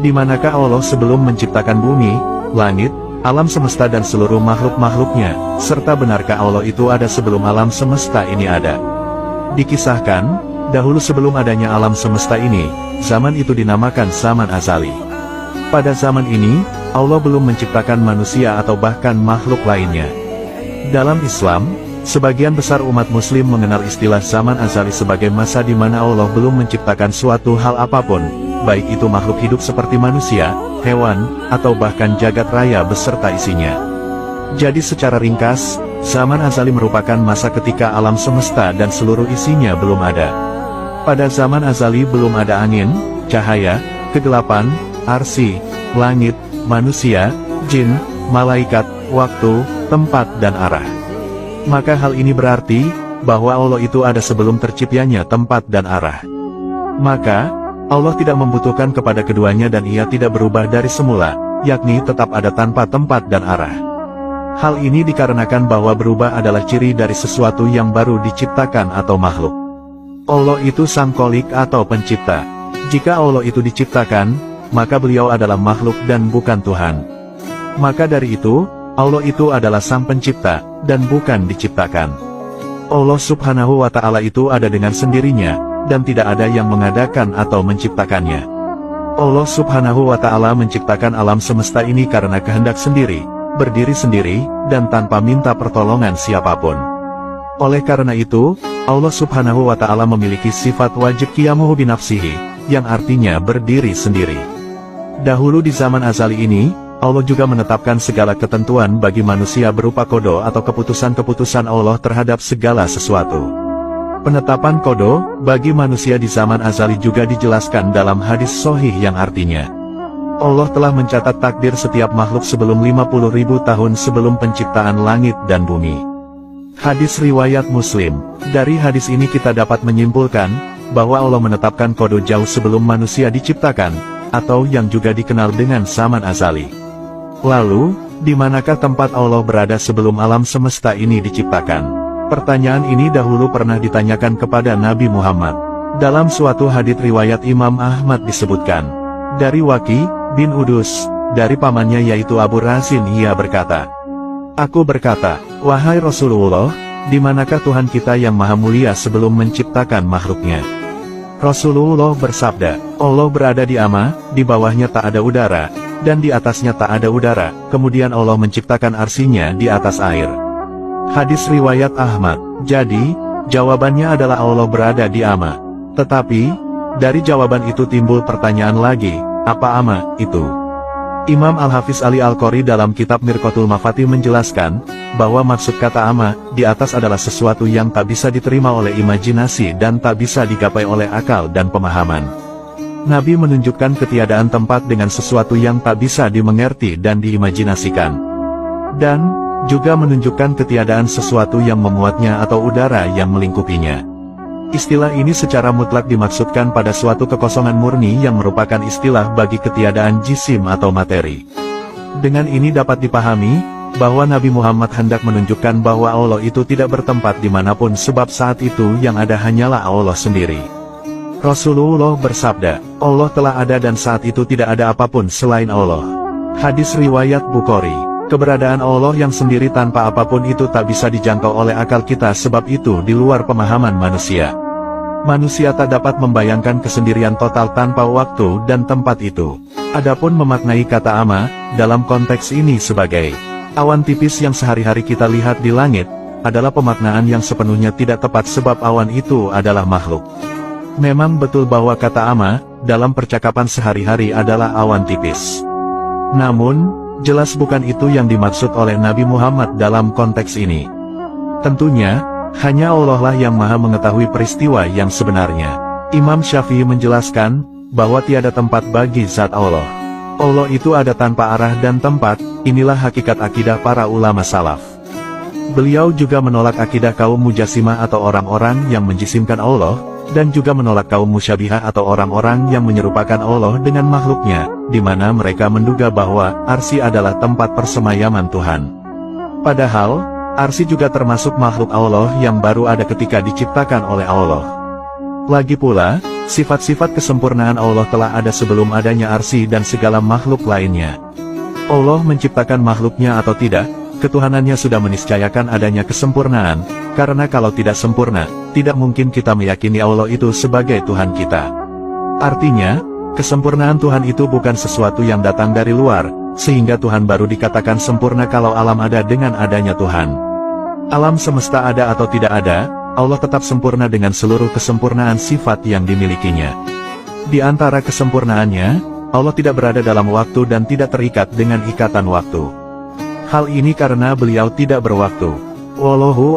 Di manakah Allah sebelum menciptakan bumi, langit, alam semesta dan seluruh makhluk-makhluknya, serta benarkah Allah itu ada sebelum alam semesta ini ada? Dikisahkan, dahulu sebelum adanya alam semesta ini, zaman itu dinamakan zaman azali. Pada zaman ini, Allah belum menciptakan manusia atau bahkan makhluk lainnya. Dalam Islam, sebagian besar umat muslim mengenal istilah zaman azali sebagai masa di mana Allah belum menciptakan suatu hal apapun, baik itu makhluk hidup seperti manusia, hewan, atau bahkan jagat raya beserta isinya. Jadi secara ringkas, zaman azali merupakan masa ketika alam semesta dan seluruh isinya belum ada. Pada zaman azali belum ada angin, cahaya, kegelapan, arsy, langit, manusia, jin, malaikat, waktu, tempat dan arah. Maka hal ini berarti, bahwa Allah itu ada sebelum terciptanya tempat dan arah. Maka, Allah tidak membutuhkan kepada keduanya dan ia tidak berubah dari semula, yakni tetap ada tanpa tempat dan arah. Hal ini dikarenakan bahwa berubah adalah ciri dari sesuatu yang baru diciptakan atau makhluk. Allah itu sang kholik atau pencipta. Jika Allah itu diciptakan, maka beliau adalah makhluk dan bukan Tuhan. Maka dari itu, Allah itu adalah sang pencipta, dan bukan diciptakan. Allah subhanahu wa ta'ala itu ada dengan sendirinya, dan tidak ada yang mengadakan atau menciptakannya. Allah subhanahu wa ta'ala menciptakan alam semesta ini karena kehendak sendiri, berdiri sendiri, dan tanpa minta pertolongan siapapun. Oleh karena itu, Allah subhanahu wa ta'ala memiliki sifat wajib qiyamuhu binafsihi, yang artinya berdiri sendiri. Dahulu di zaman azali ini, Allah juga menetapkan segala ketentuan bagi manusia berupa kodo atau keputusan-keputusan Allah terhadap segala sesuatu. Penetapan kodo bagi manusia di zaman azali juga dijelaskan dalam hadis sahih yang artinya, Allah telah mencatat takdir setiap makhluk sebelum 50.000 tahun sebelum penciptaan langit dan bumi. Hadis riwayat Muslim. Dari hadis ini kita dapat menyimpulkan, bahwa Allah menetapkan kodo jauh sebelum manusia diciptakan, atau yang juga dikenal dengan zaman azali. Lalu, di manakah tempat Allah berada sebelum alam semesta ini diciptakan? Pertanyaan ini dahulu pernah ditanyakan kepada Nabi Muhammad. Dalam suatu hadits riwayat Imam Ahmad disebutkan, dari Waqi bin Udus, dari pamannya yaitu Abu Razin, ia berkata, aku berkata, wahai Rasulullah, di manakah Tuhan kita yang maha mulia sebelum menciptakan makhluknya? Rasulullah bersabda, Allah berada di ama, di bawahnya tak ada udara, dan di atasnya tak ada udara, kemudian Allah menciptakan arsinya di atas air. Hadis riwayat Ahmad. Jadi, jawabannya adalah Allah berada di ama. Tetapi, dari jawaban itu timbul pertanyaan lagi, apa ama itu? Imam Al-Hafiz Ali Al-Qori dalam kitab Mirqatul Mafatih menjelaskan, bahwa maksud kata ama, di atas adalah sesuatu yang tak bisa diterima oleh imajinasi dan tak bisa digapai oleh akal dan pemahaman. Nabi menunjukkan ketiadaan tempat dengan sesuatu yang tak bisa dimengerti dan diimajinasikan. Dan, juga menunjukkan ketiadaan sesuatu yang memuatnya atau udara yang melingkupinya. Istilah ini secara mutlak dimaksudkan pada suatu kekosongan murni yang merupakan istilah bagi ketiadaan jisim atau materi. Dengan ini dapat dipahami, bahwa Nabi Muhammad hendak menunjukkan bahwa Allah itu tidak bertempat dimanapun sebab saat itu yang ada hanyalah Allah sendiri. Rasulullah bersabda, Allah telah ada dan saat itu tidak ada apapun selain Allah. Hadis riwayat Bukhari. Keberadaan Allah yang sendiri tanpa apapun itu tak bisa dijangkau oleh akal kita sebab itu di luar pemahaman manusia. Manusia tak dapat membayangkan kesendirian total tanpa waktu dan tempat itu. Adapun memaknai kata ama, dalam konteks ini sebagai awan tipis yang sehari-hari kita lihat di langit, adalah pemaknaan yang sepenuhnya tidak tepat sebab awan itu adalah makhluk. Memang betul bahwa kata ama, dalam percakapan sehari-hari adalah awan tipis. Namun, jelas bukan itu yang dimaksud oleh Nabi Muhammad dalam konteks ini. Tentunya, hanya Allah lah yang maha mengetahui peristiwa yang sebenarnya. Imam Syafi'i menjelaskan, bahwa tiada tempat bagi zat Allah. Allah itu ada tanpa arah dan tempat, inilah hakikat akidah para ulama salaf. Beliau juga menolak akidah kaum Mujassimah atau orang-orang yang menjisimkan Allah, dan juga menolak kaum musyabihah atau orang-orang yang menyerupakan Allah dengan makhluknya, di mana mereka menduga bahwa arsy adalah tempat persemayaman Tuhan. Padahal, arsy juga termasuk makhluk Allah yang baru ada ketika diciptakan oleh Allah. Lagi pula, Sifat-sifat kesempurnaan Allah telah ada sebelum adanya Arsy dan segala makhluk lainnya. Allah menciptakan makhluknya atau tidak, ketuhanannya sudah meniscayakan adanya kesempurnaan, karena kalau tidak sempurna, tidak mungkin kita meyakini Allah itu sebagai Tuhan kita. Artinya, kesempurnaan Tuhan itu bukan sesuatu yang datang dari luar, sehingga Tuhan baru dikatakan sempurna kalau alam ada dengan adanya Tuhan. Alam semesta ada atau tidak ada, Allah tetap sempurna dengan seluruh kesempurnaan sifat yang dimilikinya. Di antara kesempurnaannya, Allah tidak berada dalam waktu dan tidak terikat dengan ikatan waktu. Hal ini karena beliau tidak berwaktu. Wallahu